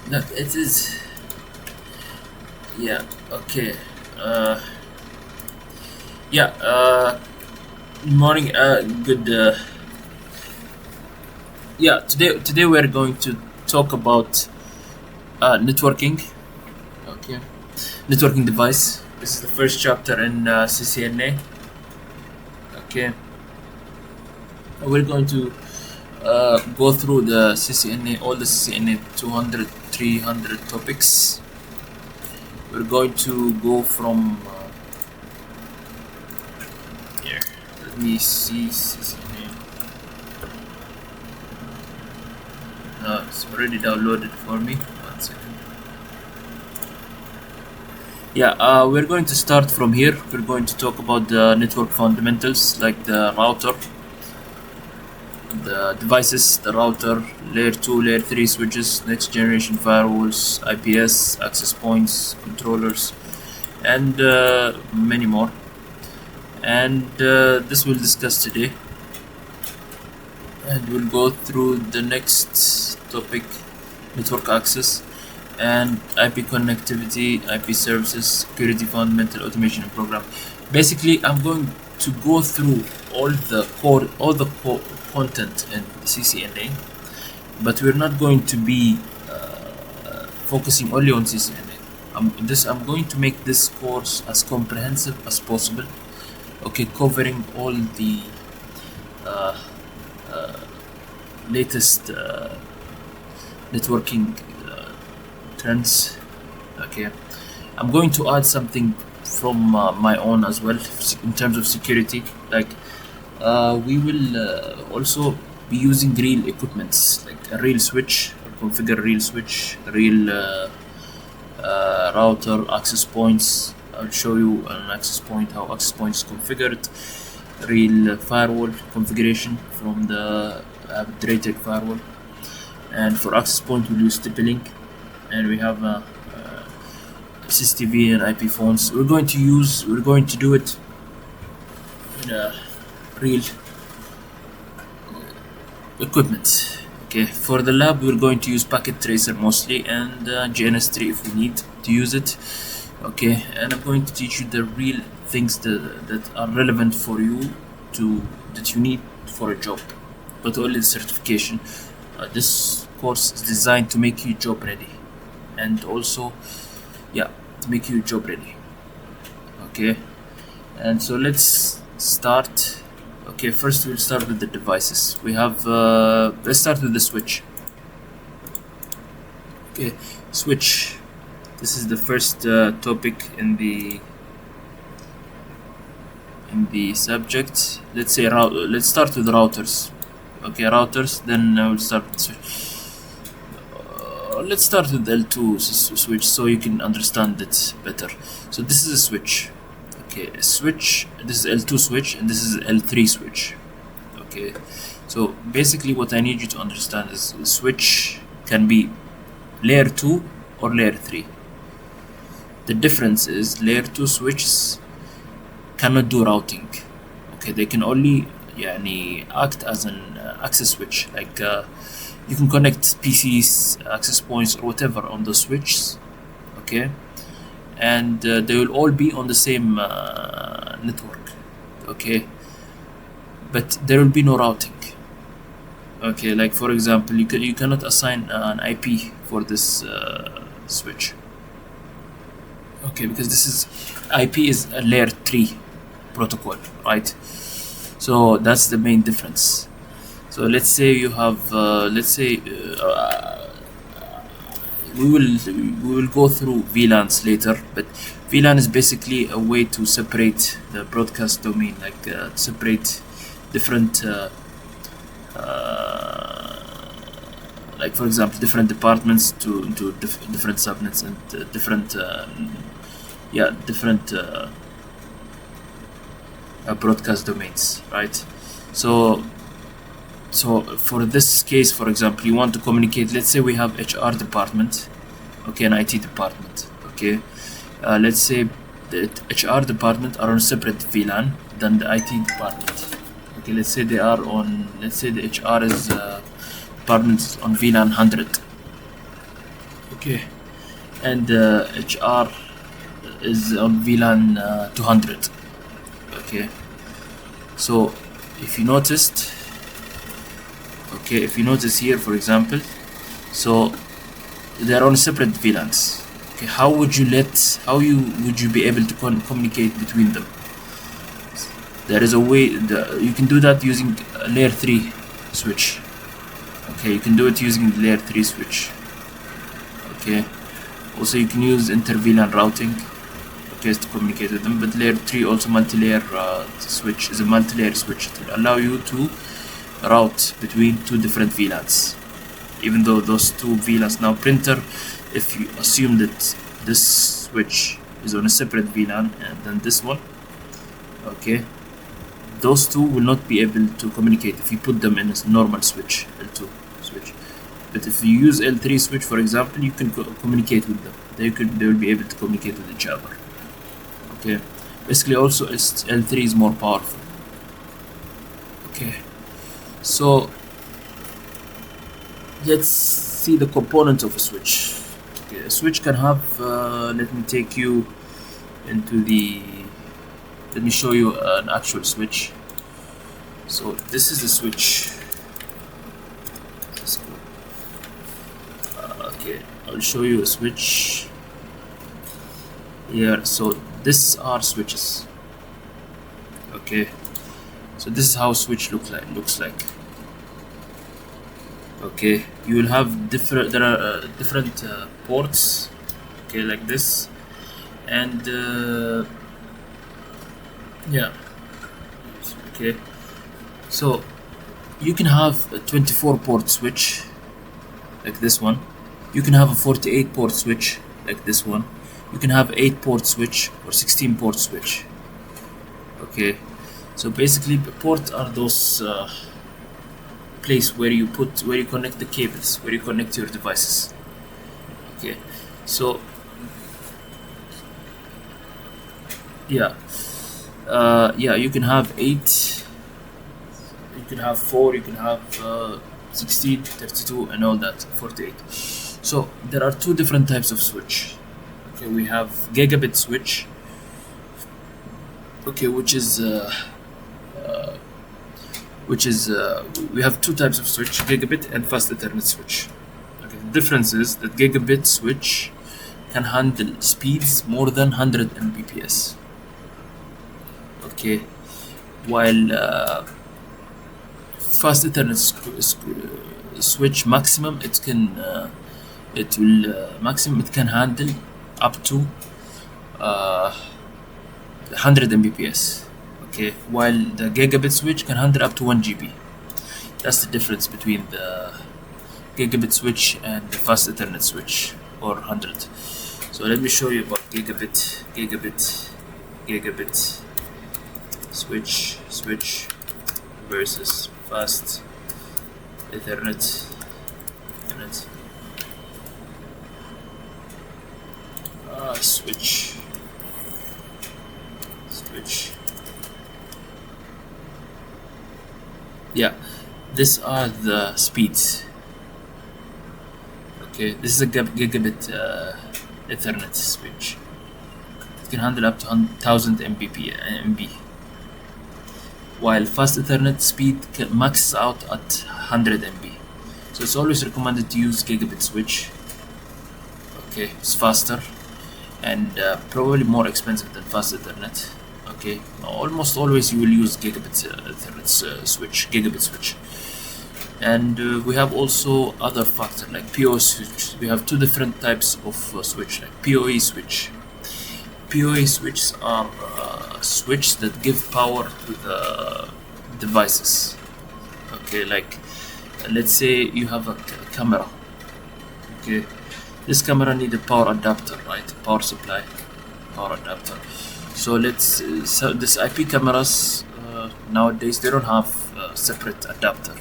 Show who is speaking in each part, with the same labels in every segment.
Speaker 1: Look, it is. Yeah. Okay. Uh. Yeah. Good morning. Good. Yeah. Today we're going to talk about networking. Okay. Networking device. This is the first chapter in CCNA. Okay. We're going to go through the CCNA, all the CCNA 200, 300 topics. We're going to go from here. Let me see CCNA. No, it's already downloaded for me. 1 second. Yeah, we're going to start from here. We're going to talk about the network fundamentals like the router, the devices, the router, layer 2, layer 3 switches, next generation firewalls, IPS, access points, controllers, and many more. And this we'll discuss today. And we'll go through the next topic, network access and IP connectivity, IP services, security fundamental, automation and program. Basically, I'm going to go through all the core content in CCNA, but we're not going to be focusing only on CCNA. I'm going to make this course as comprehensive as possible. Okay, covering all the latest networking trends. Okay, I'm going to add something from my own as well in terms of security. Like we will also be using real equipments like a real switch, or configure a real switch, real router, access points. I'll show you an access point, how access point is configured, real firewall configuration from the updated firewall. And for access point we'll use TP-Link, and we have SysTV and IP phones. We're going to do it in a real equipment. Okay, for the lab we're going to use packet tracer mostly, and GNS3 if we need to use it. Okay, and I'm going to teach you the real things that are relevant for you that you need for a job, but only the certification. This course is designed to make you job ready, and also to make you job ready. Okay, and so let's start. Okay, first we'll start with the devices. We have let's start with the switch. Okay, switch. This is the first topic in the subject. Let's say let's start with routers. Okay, routers. Then we'll start with switch. Let's start with L2 switch so you can understand it better. So this is a switch. Okay, a switch. This is L2 switch, and this is L3 switch. Okay, so basically what I need you to understand is the switch can be layer 2 or layer 3. The difference is layer 2 switches cannot do routing. Okay, they can only act as an access switch. Like you can connect PCs, access points, or whatever on the switches. Okay, and they will all be on the same network. Okay, but there will be no routing. Okay, like for example, you cannot assign an IP for this switch. Okay, because this is IP is a layer 3 protocol, right? So that's the main difference. So let's say you have we will go through VLANs later, but VLAN is basically a way to separate the broadcast domain, like separate different like for example different departments into different subnets and different broadcast domains, right? So for this case, for example, you want to communicate. Let's say we have HR department, okay, and IT department. Okay, let's say the HR department are on a separate VLAN than the IT department. Okay, let's say they are on. Let's say the HR is department is on VLAN 100. Okay, and HR is on VLAN 200. Okay, so if you noticed, okay, if you notice here, for example, so they're on separate VLANs. Okay, how would you be able to communicate between them? There is a way you can do that using a layer 3 switch. Okay, you can do it using layer 3 switch. Okay, also you can use inter-VLAN routing, okay, to communicate with them. But layer 3 also multi-layer switch is a multi-layer switch. It will allow you to route between two different VLANs, even though those two VLANs now printer, if you assume that this switch is on a separate VLAN and then this one, okay, those two will not be able to communicate if you put them in a normal switch, L2 switch. But if you use L3 switch, for example, you can communicate with them. They will be able to communicate with each other. Okay, basically also L3 is more powerful. Okay, so let's see the components of a switch. Okay, a switch can have let me take you into the, let me show you an actual switch. So this is the switch. Okay, I'll show you a switch here. So these are switches. Okay, so this is how a switch looks like. Okay, you will have different, there are different ports, okay, like this, and yeah, okay, so you can have a 24 port switch like this one. You can have a 48 port switch like this one. You can have 8 port switch or 16 port switch. Okay, so basically the ports are those place where you connect the cables, where you connect your devices. Okay, so yeah, you can have 8, you can have 4, you can have 16, 32, and all that, 48. So there are two different types of switch. Okay, we have gigabit switch, okay, which is we have two types of switch, gigabit and fast Ethernet switch. Okay, the difference is that gigabit switch can handle speeds more than 100 Mbps. Okay, while fast Ethernet switch maximum it can it can handle up to 100 Mbps. Okay, while the gigabit switch can handle up to 1 GB. That's the difference between the gigabit switch and the fast Ethernet switch, or 100. So let me show you about gigabit switch versus fast Ethernet. Switch. Yeah, these are the speeds. Okay, this is a gigabit Ethernet switch. It can handle up to 1000 MB, while fast Ethernet speed can max out at 100 MB. So it's always recommended to use gigabit switch. Okay, it's faster and probably more expensive than fast Ethernet. Okay, almost always you will use gigabit Ethernet gigabit switch. And we have also other factors like PoE switch. We have two different types of switch, like PoE switch. PoE switches are switches that give power to the devices. Okay, like let's say you have a camera. Okay, this camera needs a power adapter, right? Power supply, power adapter. So so this IP cameras nowadays they don't have a separate adapter.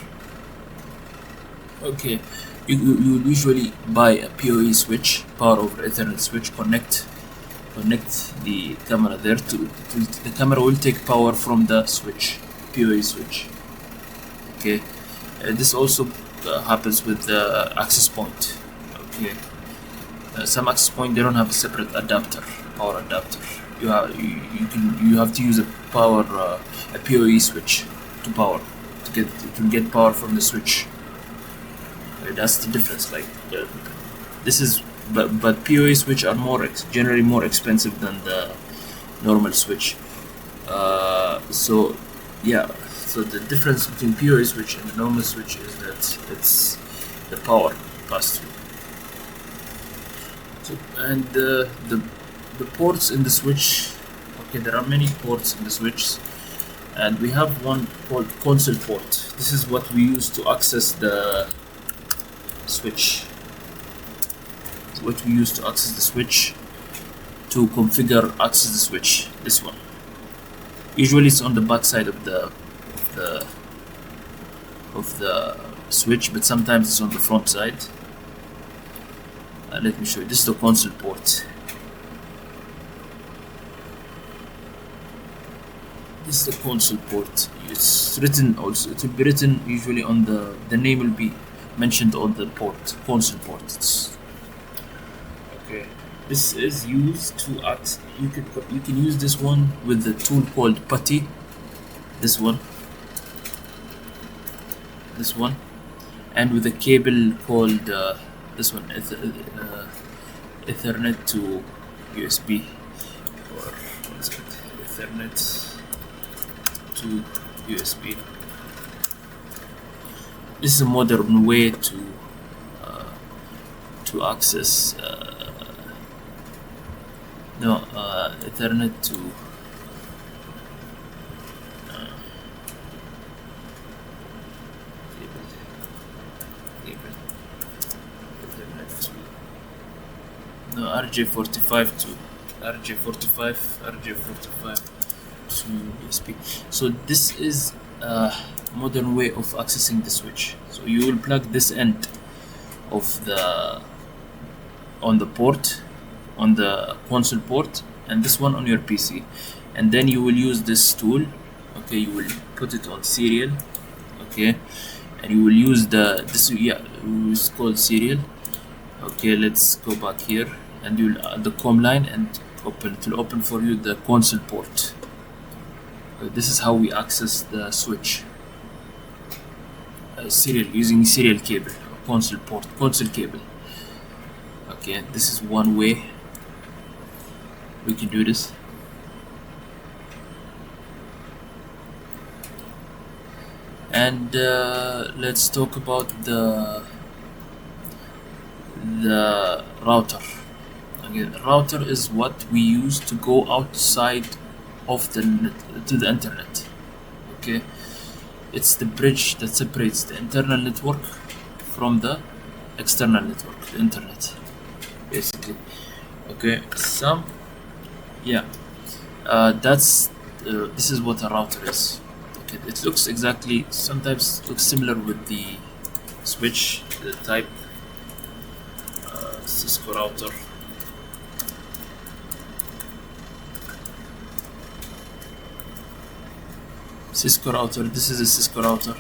Speaker 1: Okay, you usually buy a PoE switch, power over Ethernet switch, connect the camera there. The camera will take power from the switch, PoE switch. Okay, this also happens with the access point. Okay, some access point, they don't have a separate adapter, power adapter. You have to use a power a PoE switch to get power from the switch. That's the difference. Like this is, but PoE switch are generally more expensive than the normal switch. So yeah, so the difference between PoE switch and the normal switch is that it's the power pass through. So, and the ports in the switch, okay, there are many ports in the switch, and we have one called console port. This is what we use to access the switch. What we use to access the switch, to configure access the switch. This one. Usually it's on the back side of the switch, but sometimes it's on the front side. Let me show you. This is the console port. This is the console port. It's written also. It will be written usually on the name will be mentioned on the port. Console port. Okay. This is used to access. You can use this one with the tool called putty. This one, and with a cable called this one, Ethernet to USB, or what is it? Ethernet to USB. This is a modern way to access. Ethernet to RJ45 to USB. So this is a modern way of accessing the switch. So you will plug this end of on the port, on the console port, and this one on your PC, and then you will use this tool. Okay, you will put it on serial. Okay, and you will use it's called serial. Okay, let's go back here, and you'll add the COM line and it will open for you the console port. This is how we access the switch. Serial, using serial cable, console cable. Okay, this is one way we can do this. And let's talk about the router. Again, router is what we use to go outside of the internet. Okay, it's the bridge that separates the internal network from the external network, the internet, basically. Okay, this is what a router is. Okay, it looks sometimes looks similar with the switch, the type Cisco router. This is a Cisco router,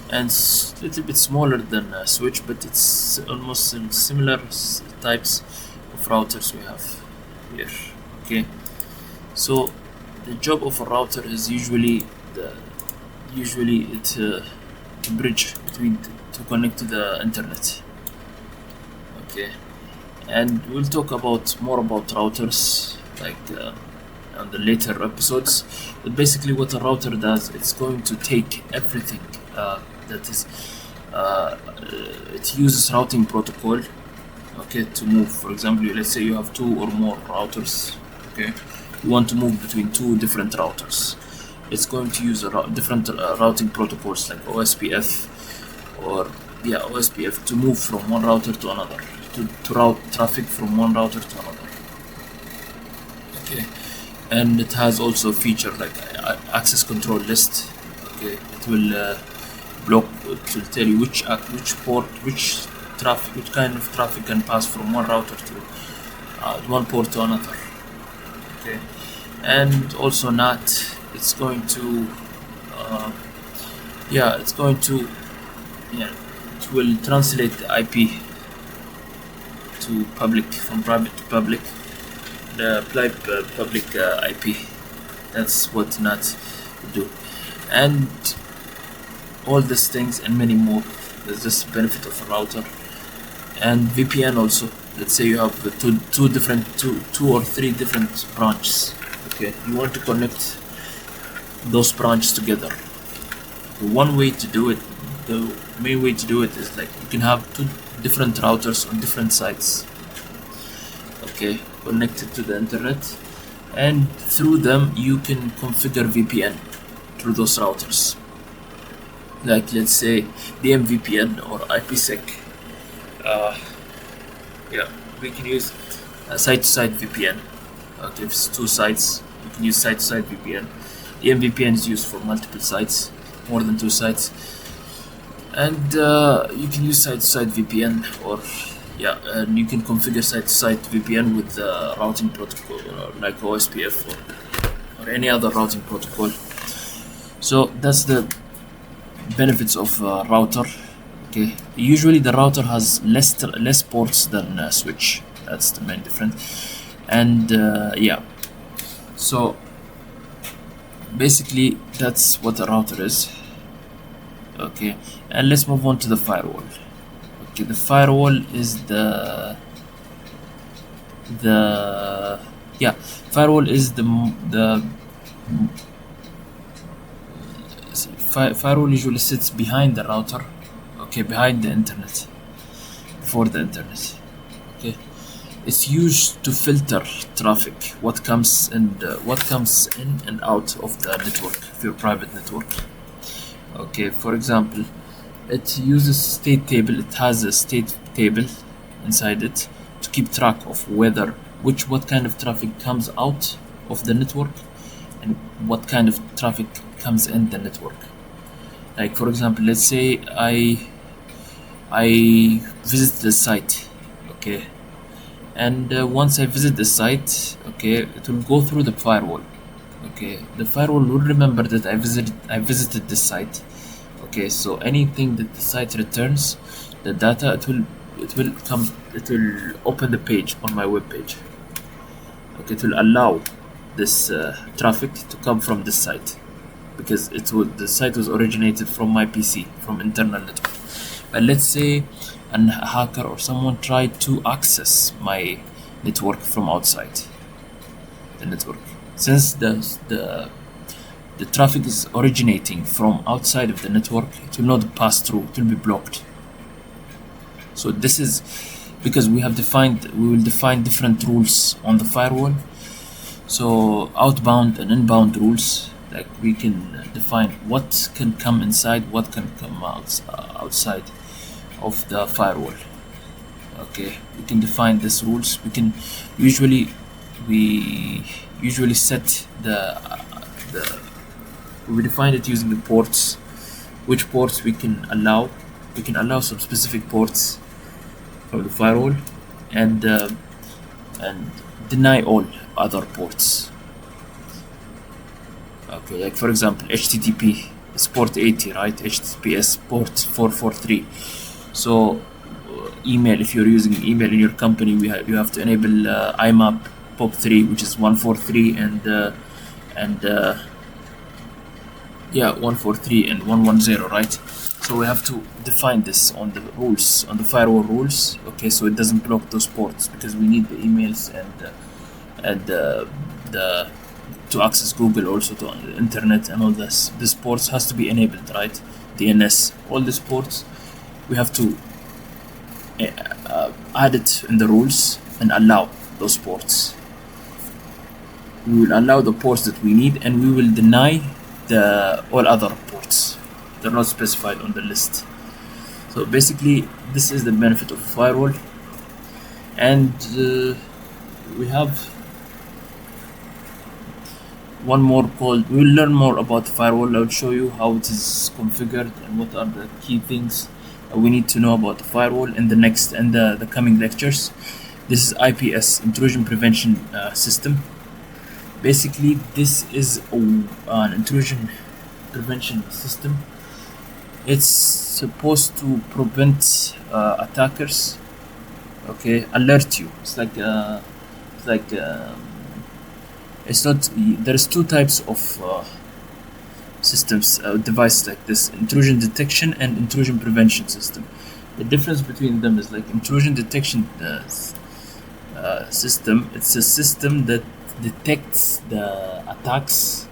Speaker 1: and it's a little bit smaller than a switch, but it's almost similar types of routers we have here. Okay, so the job of a router is usually it's a bridge to connect to the internet. Okay, and we'll talk more about routers on the later episodes. But basically what a router does, it's going to take everything that is it uses routing protocol, okay, to move. For example, let's say you have 2 or more routers. Okay, you want to move between 2 different routers. It's going to use different routing protocols like OSPF to move from one router to another, to route traffic from one router to another. Okay, and it has also a feature like access control list. Okay, it will it will tell you which port, which kind of traffic can pass from one router to one port to another. Okay, and also NAT. It's going to it will translate the IP to public, from private to public, the public IP. That's what NAT would do, and all these things and many more. There's just benefit of a router and VPN also. Let's say you have two or three different branches. Okay, you want to connect those branches together. The main way to do it is like you can have two different routers on different sites. Okay, connected to the internet, and through them you can configure VPN through those routers. Like let's say DMVPN or IPsec. Yeah, we can use site-to-site VPN. Okay, if it's two sites, you can use site-to-site VPN. DMVPN is used for multiple sites, more than two sites, and you can use site-to-site VPN, or and you can configure site-to-site VPN with routing protocol like OSPF or any other routing protocol. So that's the benefits of router. Okay, usually the router has less ports than a switch. That's the main difference. And so basically that's what a router is. Okay, and let's move on to the firewall. Okay, the firewall is firewall is firewall usually sits behind the router. Okay, behind the internet, before the internet. Okay, it's used to filter traffic, what comes in and out of the network, of your private network. Okay, for example, it uses state table. It has a state table inside it to keep track of what kind of traffic comes out of the network and what kind of traffic comes in the network. Like for example, let's say I visit the site. Okay, and once I visit the site, okay, it will go through the firewall. Okay, the firewall will remember that I visited this site. Okay, so anything that the site returns, the data, it will open the page on my web page. Okay, it will allow this traffic to come from this site, because the site was originated from my PC, from internal network. But let's say a hacker or someone tried to access my network from outside the network. Since the traffic is originating from outside of the network, it will not pass through, it will be blocked. So this is because we will define different rules on the firewall. So outbound and inbound rules, like we can define what can come inside, what can come outside of the firewall. Okay, we can define these rules. We usually set we define it using the ports. Which ports we can allow. We can allow some specific ports from the firewall, and deny all other ports. Okay, like for example, HTTP is port 80, right? HTTPS port 443. So email, if you're using email in your company, you have to enable IMAP POP3, which is 143 and 143 and 110, right? So we have to define this on the rules, on the firewall rules. Okay, so it doesn't block those ports, because we need the emails and to access Google, also to the internet and all this. This ports has to be enabled, right? DNS, all these ports, we have to add it in the rules and allow those ports. We will allow the ports that we need, and we will deny all other ports. They're not specified on the list. So basically, this is the benefit of firewall. And we have one more called. We will learn more about the firewall. I'll show you how it is configured and what are the key things we need to know about the firewall in the next and the coming lectures. This is IPS, intrusion prevention system. Basically, this is an intrusion prevention system. It's supposed to prevent attackers, okay, alert you. It's like it's not. There's two types of systems, devices like this: intrusion detection and intrusion prevention system. The difference between them is like intrusion detection system. It's a system that detects the attacks,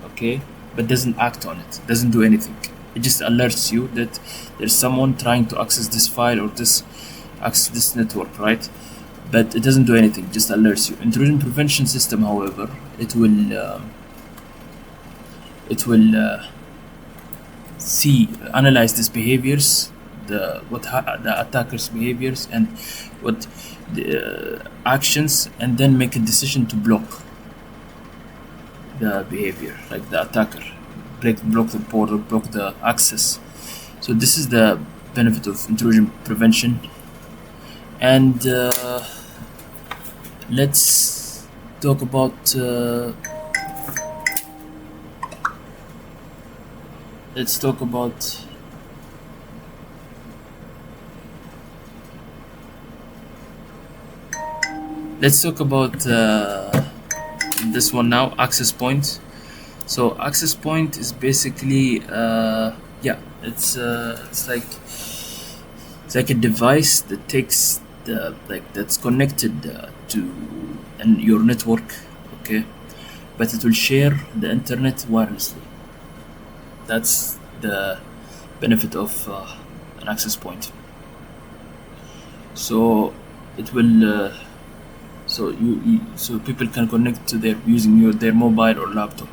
Speaker 1: okay, but doesn't act on it. Doesn't do anything. It just alerts you that there's someone trying to access this file or access this network, right? But it doesn't do anything. Just alerts you. Intrusion prevention system, however, it will analyze these behaviors, the attacker's behaviors and what the actions, and then make a decision to block the behavior, like the attacker, block the port or block the access. So this is the benefit of intrusion prevention. And let's talk about let's talk about this one now, access point. So access point is basically it's like a device that takes that's connected to your network, okay, but it will share the internet wirelessly. That's the benefit of an access point. So it will so people can connect to using their mobile or laptop.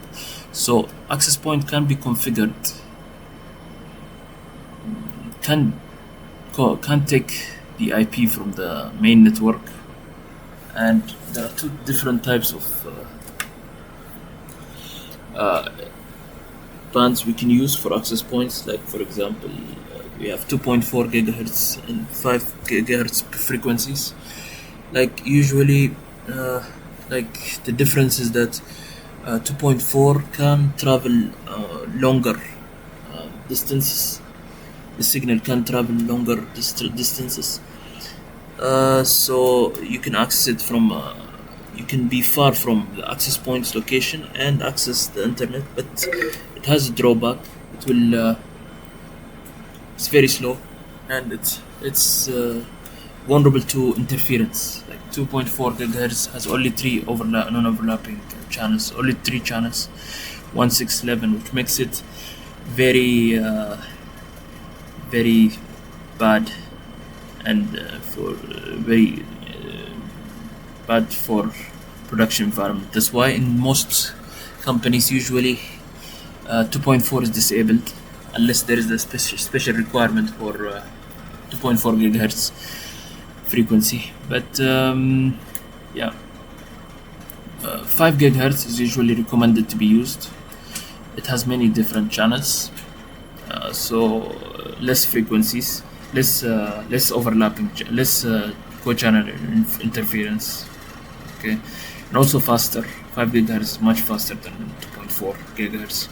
Speaker 1: So access point can be configured, can take the IP from the main network, and there are two different types of bands we can use for access points. Like for example, we have 2.4 gigahertz and 5 gigahertz frequencies. Like usually, like the difference is that 2.4 can travel longer distances. The signal can travel longer distances, so you can access it from you can be far from the access point's location and access the internet, but it has a drawback. It will it's very slow, and it's vulnerable to interference. Like 2.4 gigahertz has only three non-overlapping channels, only 3 channels, 1, 6, 11, which makes it very very bad, and very bad for production environment. That's why in most companies usually 2.4 is disabled unless there is a special requirement for 2.4 gigahertz frequency. But 5 gigahertz is usually recommended to be used. It has many different channels, so less frequencies, less overlapping, less co-channel interference, okay, and also faster. 5 gigahertz is much faster than 2.4 gigahertz.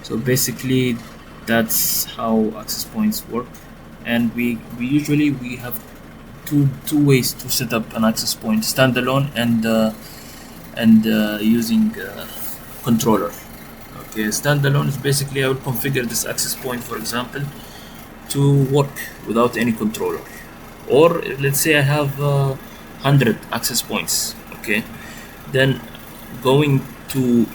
Speaker 1: So basically that's how access points work, and we usually have two ways to set up an access point: standalone and using controller. Okay, standalone is basically I will configure this access point, for example, to work without any controller. Or let's say I have 100 access points, okay, then going to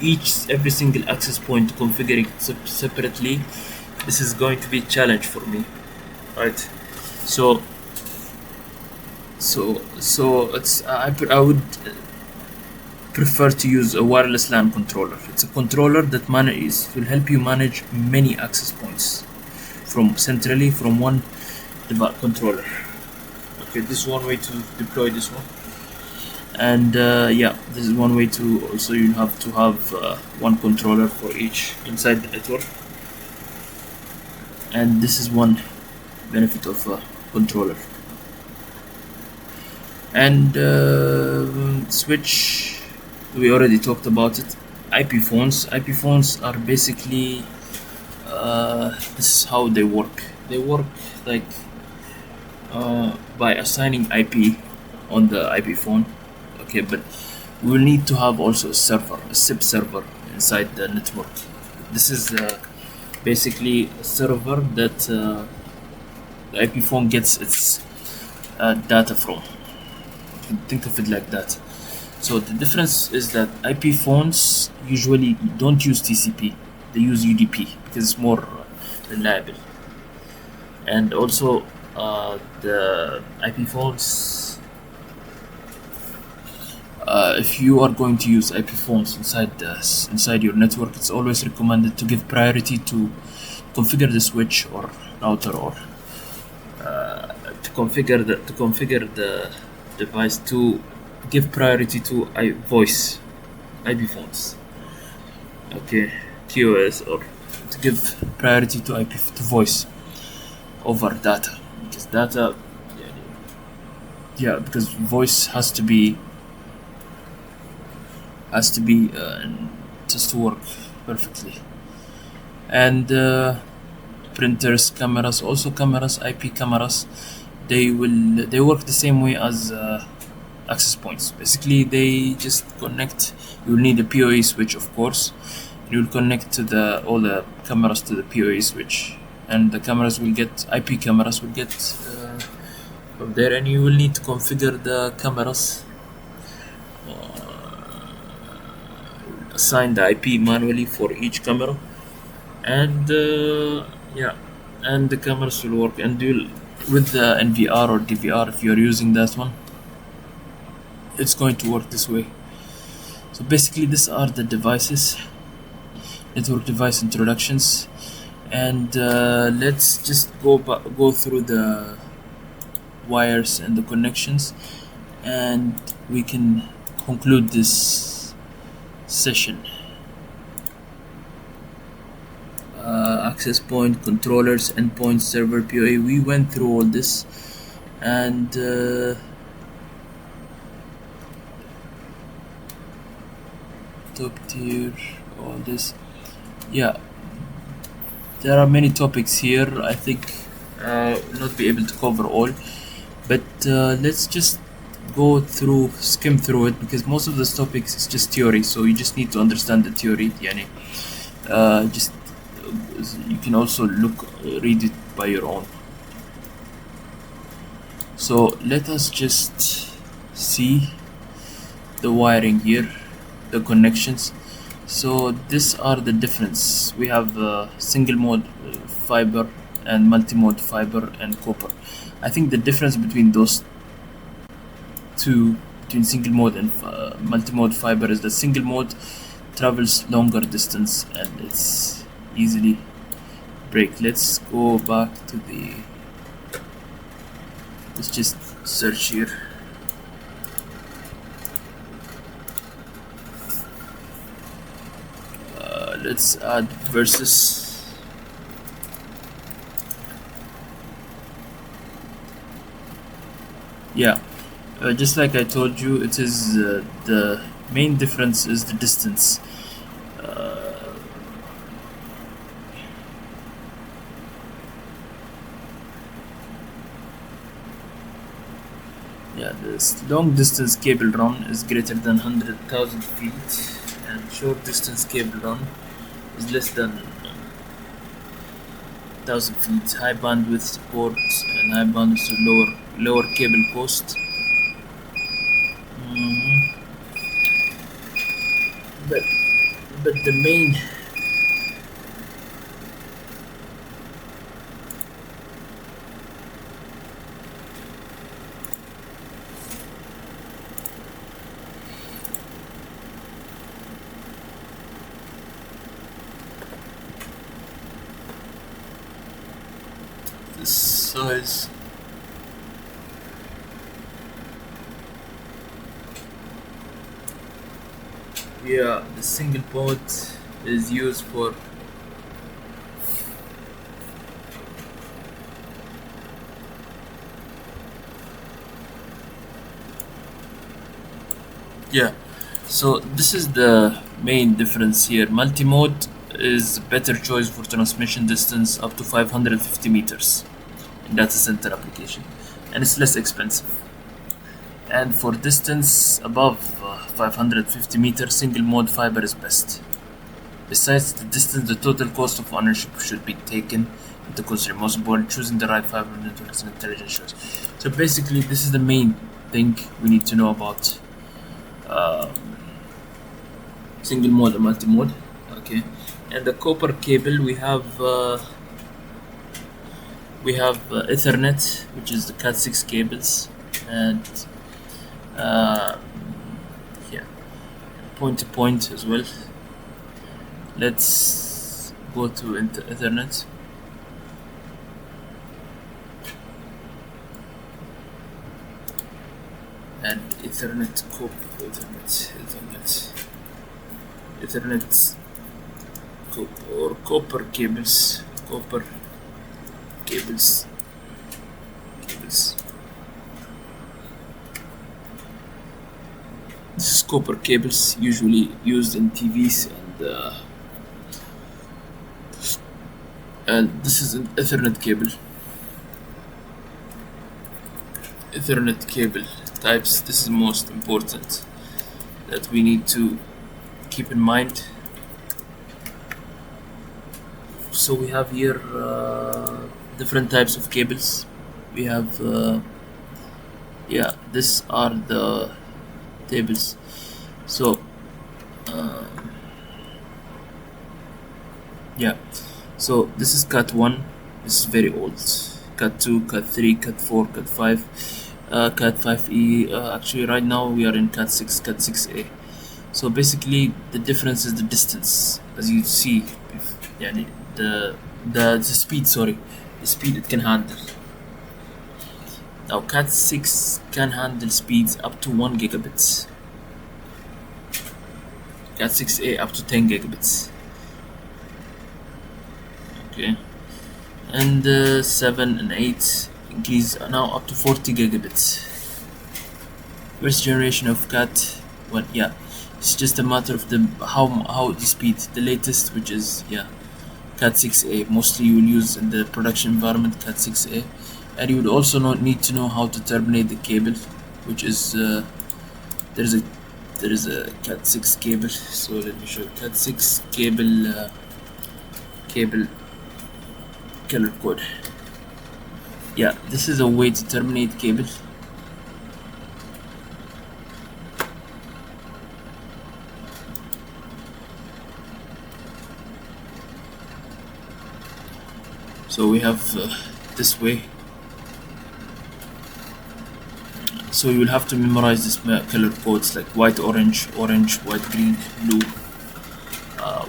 Speaker 1: every single access point to configure it separately, this is going to be a challenge for me, right? So it's I would prefer to use a wireless LAN controller. It's a controller that will help you manage many access points centrally from one controller. Okay, this is one way to deploy this one, and this is one way to also you have to have one controller for each inside the network, and this is one benefit of a controller. And switch, we already talked about it. IP phones are basically this is how they work like by assigning IP on the IP phone. Okay, but we will need to have also a server, a SIP server inside the network. This is basically a server that the IP phone gets its data from. You can think of it like that. So the difference is that IP phones usually don't use TCP, they use UDP because it's more reliable. And also the IP phones, if you are going to use IP phones inside your network, it's always recommended to give priority to configure the switch or router, or to configure the device to give priority to voice IP phones. Okay, TOS, or to give priority to IP to voice over data, because data, yeah, because voice has to just to work perfectly. And printers, cameras, also cameras, IP cameras, they work the same way as access points. Basically, they just connect. You'll need a PoE switch, of course. You'll connect to all the cameras to the PoE switch, and the cameras will get IP cameras will get from there, and you will need to configure the cameras. Assign the IP manually for each camera, and yeah, and the cameras will work. And you'll, with the NVR or DVR, if you're using that one, it's going to work this way. So basically, these are the devices, network device introductions, and let's just go through the wires and the connections, and we can conclude this session. Access point, controllers, endpoint, server, PoE. We went through all this, and top tier, all this. Yeah, there are many topics here. I think will not be able to cover all, but let's just skim through it, because most of this topics is just theory, so you just need to understand the theory. Yani, just you can also read it by your own. So let us just see the wiring here, the connections. So these are the difference. We have single mode fiber and multi-mode fiber and copper. I think the difference between those two, between single mode and multi-mode fiber, is that single mode travels longer distance and it's easily break. Let's go back to let's just search here. Let's add versus. Yeah, just like I told you, it is the main difference is the distance. Yeah, this long distance cable run is greater than 100,000 feet, and short distance cable run is less than 1,000 feet. High bandwidth support and high bandwidth to lower cable cost. But the main size. Yeah, the single port is used for so this is the main difference here. Multi-mode is a better choice for transmission distance up to 550 meters in data center application. and it's less expensive. And for distance above 550 meters, single mode fiber is best. Besides the distance, the total cost of ownership should be taken into consideration when choosing the right fiber network is an intelligent choice. So basically, this is the main thing we need to know about single mode and multi mode. Okay, and the copper cable we have Ethernet, which is the Cat6 cables, and yeah, point to point as well. Let's go to Ethernet. And Ethernet copper cables. This is copper cables usually used in TVs, and this is an Ethernet cable. Ethernet cable types. This is most important that we need to keep in mind. So we have here different types of cables. We have these are the tables. So so this is Cat 1. This is very old. Cat 2, Cat 3, Cat 4, Cat 5, Cat 5e. Actually right now we are in Cat 6, Cat 6a. So basically the difference is the distance, as you see. The speed, the speed it can handle. Now Cat 6 can handle speeds up to 1 gigabits. Cat 6a up to 10 gigabits. Okay, and 7 and 8 increase now up to 40 gigabits. First generation of Cat, it's just a matter of how the speed. The latest, which is Cat 6a, mostly you will use in the production environment, Cat 6a, and you would also need to know how to terminate the cable, which is there is a Cat 6 cable. So let me show you Cat 6 cable color code. This is a way to terminate cable. So we have this way. So you will have to memorize this color codes like white, orange, white, green, blue,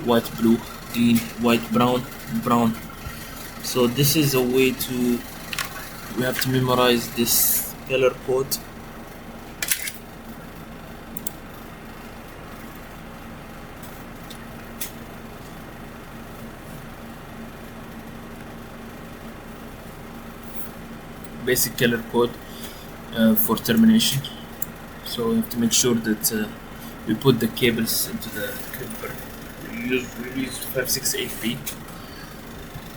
Speaker 1: white, blue, green, white, brown. So this is a way we have to memorize this color code. Basic color code for termination. So we have to make sure that we put the cables into the clipper. We use 568B,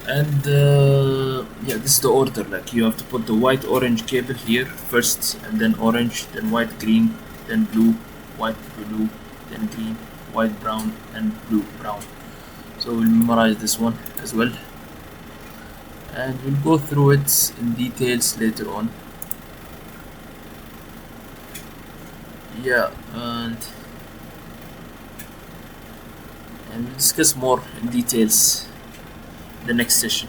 Speaker 1: and this is the order. Like you have to put the white orange cable here first, and then orange, then white green, then blue, white blue, then green, white brown, and blue brown. So we'll memorize this one as well, and we'll go through it in details later on. And we'll discuss more in details in the next session.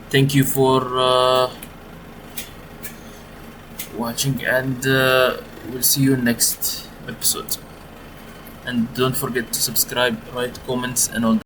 Speaker 1: Thank you for watching, and we'll see you next episode. And don't forget to subscribe, write comments, and all that.